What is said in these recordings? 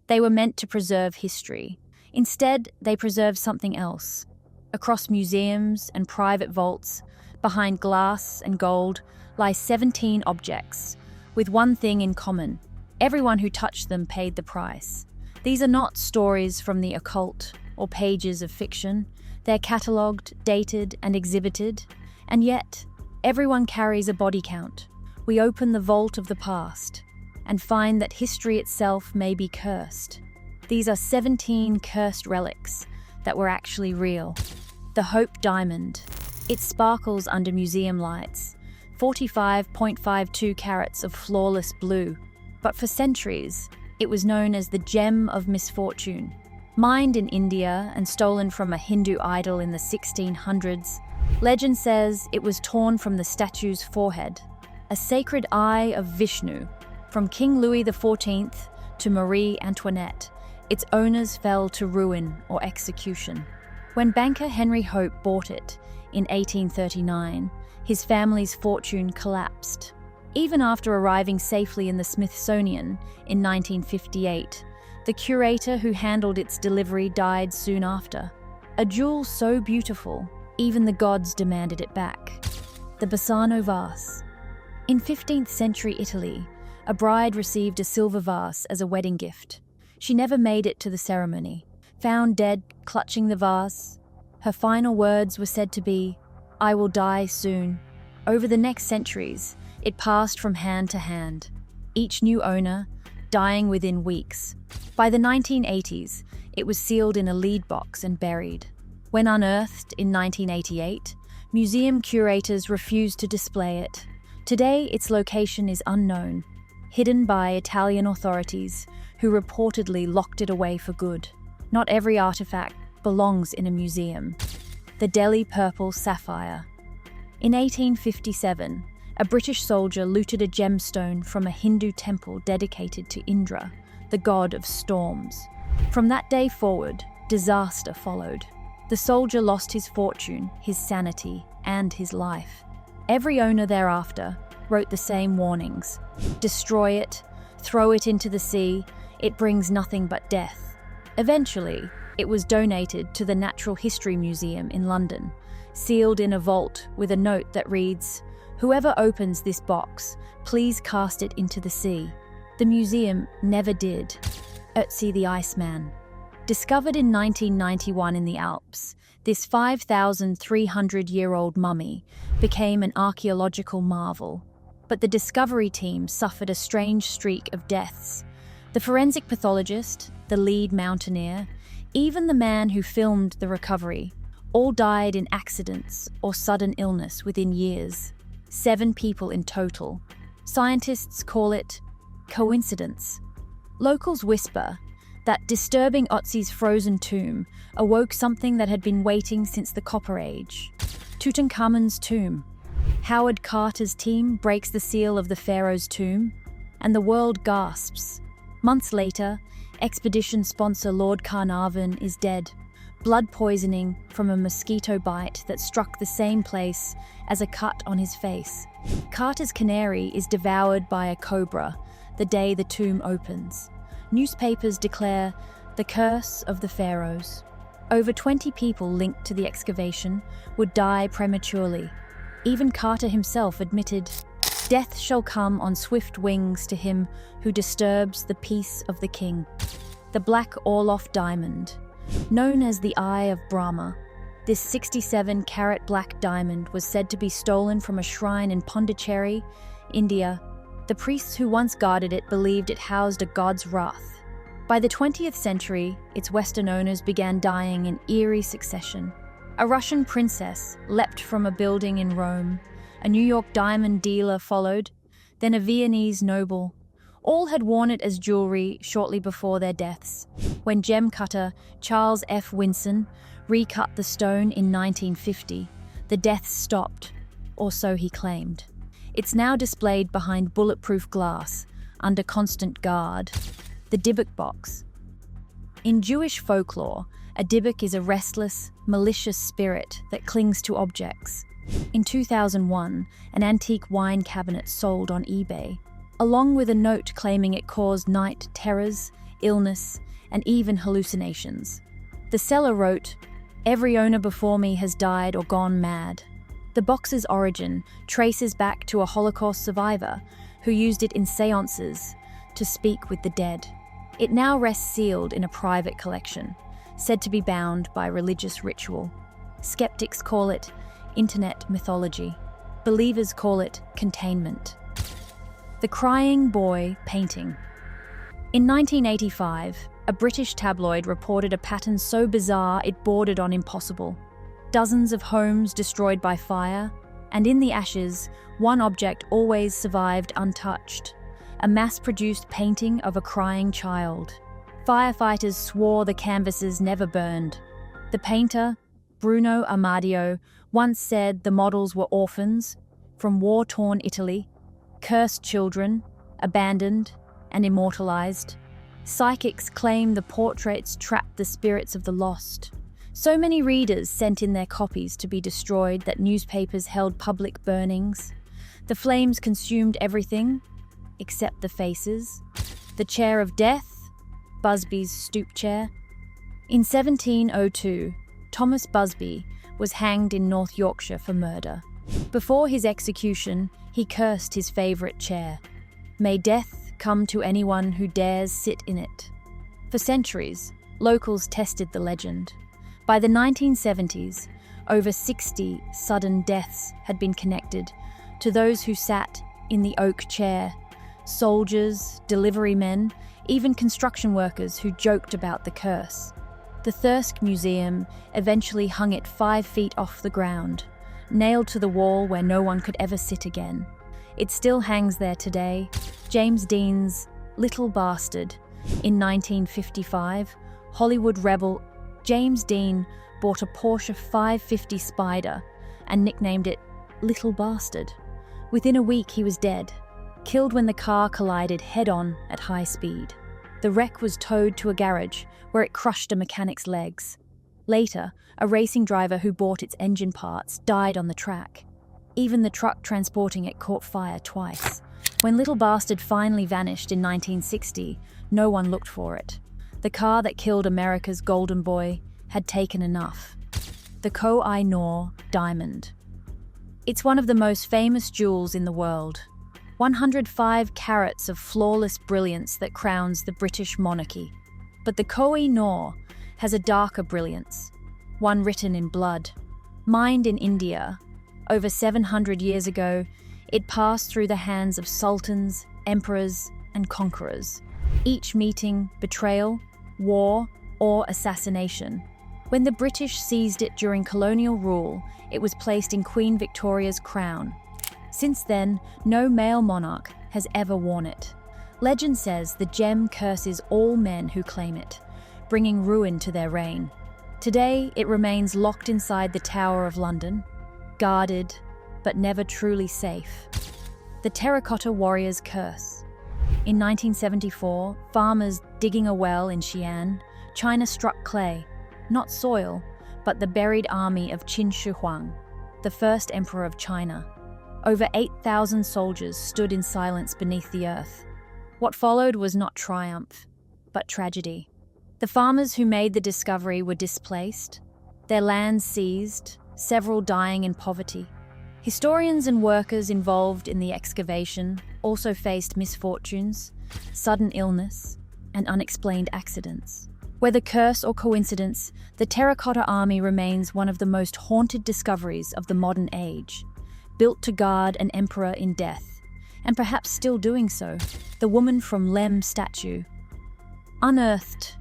They were meant to preserve history. Instead, they preserve something else. Across museums and private vaults, behind glass and gold, lie 17 objects, with one thing in common. Everyone who touched them paid the price. These are not stories from the occult or pages of fiction. They're catalogued, dated, and exhibited. And yet, everyone carries a body count. We open the vault of the past and find that history itself may be cursed. These are 17 cursed relics that were actually real. The Hope Diamond. It sparkles under museum lights, 45.52 carats of flawless blue. But for centuries, it was known as the Gem of Misfortune. Mined in India and stolen from a Hindu idol in the 1600s, legend says it was torn from the statue's forehead. A sacred eye of Vishnu. From King Louis XIV to Marie Antoinette, its owners fell to ruin or execution. When banker Henry Hope bought it in 1839, his family's fortune collapsed. Even after arriving safely in the Smithsonian in 1958, the curator who handled its delivery died soon after. A jewel so beautiful, even the gods demanded it back. The Bassano vase. In 15th century Italy, a bride received a silver vase as a wedding gift. She never made it to the ceremony. Found dead, clutching the vase, her final words were said to be, "I will die soon." Over the next centuries, it passed from hand to hand, each new owner dying within weeks. By the 1980s, it was sealed in a lead box and buried. When unearthed in 1988, museum curators refused to display it. Today, its location is unknown, hidden by Italian authorities who reportedly locked it away for good. Not every artifact belongs in a museum. The Delhi Purple Sapphire. In 1857, a British soldier looted a gemstone from a Hindu temple dedicated to Indra, the god of storms. From that day forward, disaster followed. The soldier lost his fortune, his sanity, and his life. Every owner thereafter wrote the same warnings. Destroy it, throw it into the sea, it brings nothing but death. Eventually, it was donated to the Natural History Museum in London, sealed in a vault with a note that reads, "Whoever opens this box, please cast it into the sea." The museum never did. Ötzi the Iceman. Discovered in 1991 in the Alps, this 5,300-year-old mummy became an archaeological marvel. But the discovery team suffered a strange streak of deaths. The forensic pathologist, the lead mountaineer, even the man who filmed the recovery, all died in accidents or sudden illness within years. 7 people in total. Scientists call it coincidence. Locals whisper that disturbing Ötzi's frozen tomb awoke something that had been waiting since the Copper Age. Tutankhamun's tomb. Howard Carter's team breaks the seal of the pharaoh's tomb, and the world gasps. Months later, expedition sponsor Lord Carnarvon is dead. Blood poisoning from a mosquito bite that struck the same place as a cut on his face. Carter's canary is devoured by a cobra the day the tomb opens. Newspapers declare the curse of the pharaohs. Over 20 people linked to the excavation would die prematurely. Even Carter himself admitted, "Death shall come on swift wings to him who disturbs the peace of the king." The Black Orloff Diamond. Known as the Eye of Brahma, this 67-carat black diamond was said to be stolen from a shrine in Pondicherry, India. The priests who once guarded it believed it housed a god's wrath. By the 20th century, its Western owners began dying in eerie succession. A Russian princess leapt from a building in Rome. A New York diamond dealer followed, then a Viennese noble. All had worn it as jewelry shortly before their deaths. When gem cutter Charles F. Winson recut the stone in 1950, the deaths stopped, or so he claimed. It's now displayed behind bulletproof glass, under constant guard. The Dybbuk box. In Jewish folklore, a Dybbuk is a restless, malicious spirit that clings to objects. In 2001, an antique wine cabinet sold on eBay. Along with a note claiming it caused night terrors, illness, and even hallucinations. The seller wrote, "Every owner before me has died or gone mad." The box's origin traces back to a Holocaust survivor who used it in seances to speak with the dead. It now rests sealed in a private collection, said to be bound by religious ritual. Skeptics call it internet mythology. Believers call it containment. The Crying Boy Painting. In 1985, a British tabloid reported a pattern so bizarre it bordered on impossible. Dozens of homes destroyed by fire, and in the ashes, one object always survived untouched: a mass-produced painting of a crying child. Firefighters swore the canvases never burned. The painter, Bruno Amadio, once said the models were orphans from war-torn Italy, cursed children, abandoned and immortalized. Psychics claim the portraits trapped the spirits of the lost. So many readers sent in their copies to be destroyed that newspapers held public burnings. The flames consumed everything except the faces. The chair of death, Busby's stoop chair. In 1702, Thomas Busby was hanged in North Yorkshire for murder. Before his execution, he cursed his favourite chair. "May death come to anyone who dares sit in it." For centuries, locals tested the legend. By the 1970s, over 60 sudden deaths had been connected to those who sat in the oak chair: soldiers, delivery men, even construction workers who joked about the curse. The Thirsk Museum eventually hung it 5 feet off the ground, nailed to the wall where no one could ever sit again. It still hangs there today. James Dean's Little Bastard. In 1955, Hollywood rebel James Dean bought a Porsche 550 Spider and nicknamed it Little Bastard. Within a week, he was dead, killed when the car collided head-on at high speed. The wreck was towed to a garage where it crushed a mechanic's legs. Later, a racing driver who bought its engine parts died on the track. Even the truck transporting it caught fire twice. When Little Bastard finally vanished in 1960, no one looked for it. The car that killed America's golden boy had taken enough. The Koh-i-Noor diamond. It's one of the most famous jewels in the world. 105 carats of flawless brilliance that crowns the British monarchy. But the Koh-i-Noor has a darker brilliance, one written in blood. Mined in India, over 700 years ago, it passed through the hands of sultans, emperors, and conquerors, each meeting betrayal, war, or assassination. When the British seized it during colonial rule, it was placed in Queen Victoria's crown. Since then, no male monarch has ever worn it. Legend says the gem curses all men who claim it, bringing ruin to their reign. Today, it remains locked inside the Tower of London, guarded, but never truly safe. The Terracotta Warrior's Curse. In 1974, farmers digging a well in Xi'an, China struck clay, not soil, but the buried army of Qin Shi Huang, the first emperor of China. Over 8,000 soldiers stood in silence beneath the earth. What followed was not triumph, but tragedy. The farmers who made the discovery were displaced, their lands seized, several dying in poverty. Historians and workers involved in the excavation also faced misfortunes, sudden illness, and unexplained accidents. Whether curse or coincidence, the Terracotta Army remains one of the most haunted discoveries of the modern age. Built to guard an emperor in death, and perhaps still doing so, the woman from Lem statue. Unearthed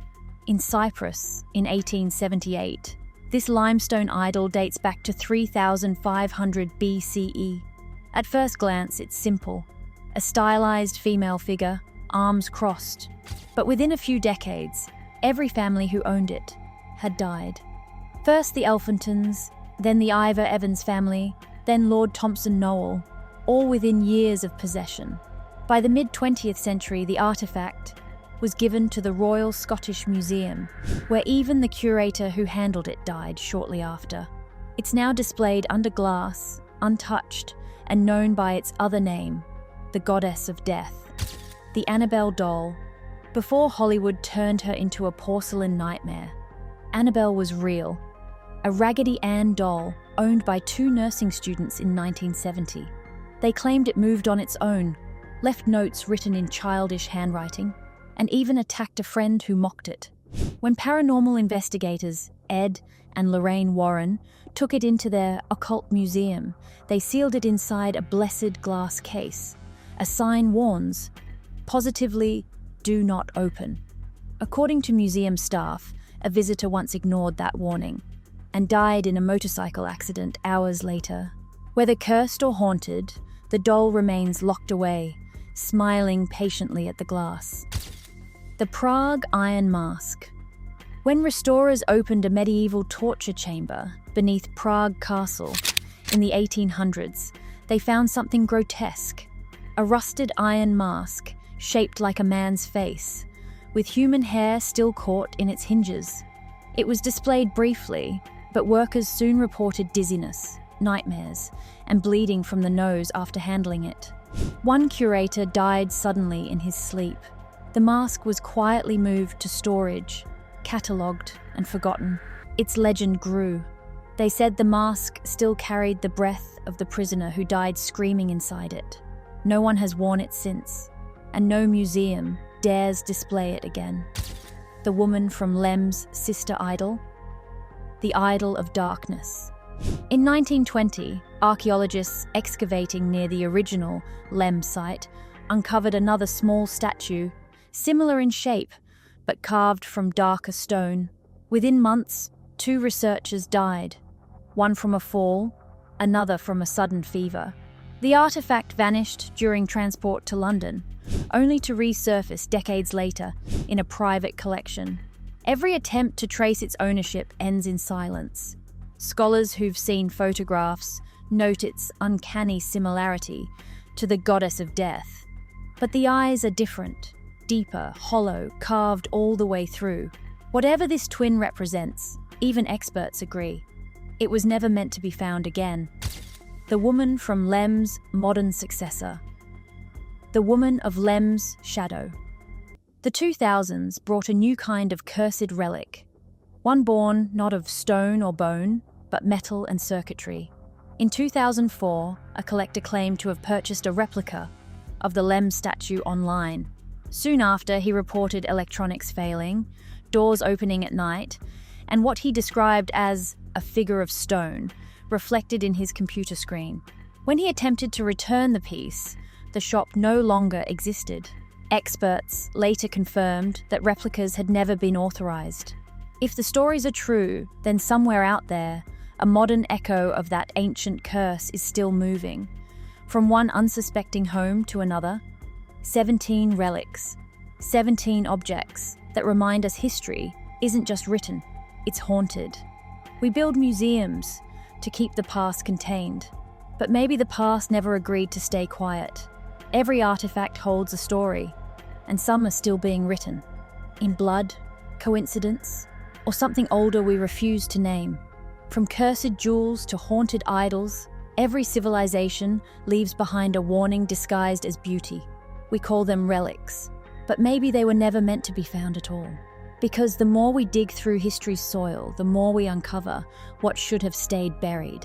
in Cyprus in 1878, this limestone idol dates back to 3500 BCE. At first glance, it's simple. A stylized female figure, arms crossed. But within a few decades, every family who owned it had died. First the Elphingtons, then the Ivor Evans family, then Lord Thompson Noel, all within years of possession. By the mid-20th century, the artefact was given to the Royal Scottish Museum, where even the curator who handled it died shortly after. It's now displayed under glass, untouched, and known by its other name, the Goddess of Death. The Annabelle doll. before Hollywood turned her into a porcelain nightmare. Annabelle was real, a Raggedy Ann doll owned by two nursing students in 1970. They claimed it moved on its own, left notes written in childish handwriting, and even attacked a friend who mocked it. When paranormal investigators Ed and Lorraine Warren took it into their occult museum, they sealed it inside a blessed glass case. A sign warns, positively, do not open. According to museum staff, a visitor once ignored that warning and died in a motorcycle accident hours later. Whether cursed or haunted, the doll remains locked away, smiling patiently at the glass. The Prague Iron Mask. When restorers opened a medieval torture chamber beneath Prague Castle in the 1800s, they found something grotesque. A rusted iron mask shaped like a man's face, with human hair still caught in its hinges. It was displayed briefly, but workers soon reported dizziness, nightmares, and bleeding from the nose after handling it. One curator died suddenly in his sleep. The mask was quietly moved to storage, catalogued and forgotten. Its legend grew. They said the mask still carried the breath of the prisoner who died screaming inside it. No one has worn it since, and no museum dares display it again. The woman from Lem's sister idol, the idol of darkness. In 1920, archaeologists excavating near the original Lem site uncovered another small statue, similar in shape, but carved from darker stone. Within months, 2 researchers died, one from a fall, another from a sudden fever. The artifact vanished during transport to London, only to resurface decades later in a private collection. Every attempt to trace its ownership ends in silence. Scholars who've seen photographs note its uncanny similarity to the goddess of death. But the eyes are different, deeper, hollow, carved all the way through. Whatever this twin represents, even experts agree, it was never meant to be found again. The woman from Lem's modern successor. The woman of Lem's shadow. The 2000s brought a new kind of cursed relic, one born not of stone or bone, but metal and circuitry. In 2004, a collector claimed to have purchased a replica of the Lem statue online. Soon after, he reported electronics failing, doors opening at night, and what he described as a figure of stone reflected in his computer screen. When he attempted to return the piece, the shop no longer existed. Experts later confirmed that replicas had never been authorized. If the stories are true, then somewhere out there, a modern echo of that ancient curse is still moving. From one unsuspecting home to another, 17 relics, 17 objects that remind us history isn't just written, it's haunted. We build museums to keep the past contained, but maybe the past never agreed to stay quiet. Every artifact holds a story, and some are still being written. In blood, coincidence, or something older we refuse to name. From cursed jewels to haunted idols, every civilization leaves behind a warning disguised as beauty. We call them relics, but maybe they were never meant to be found at all. Because the more we dig through history's soil, the more we uncover what should have stayed buried.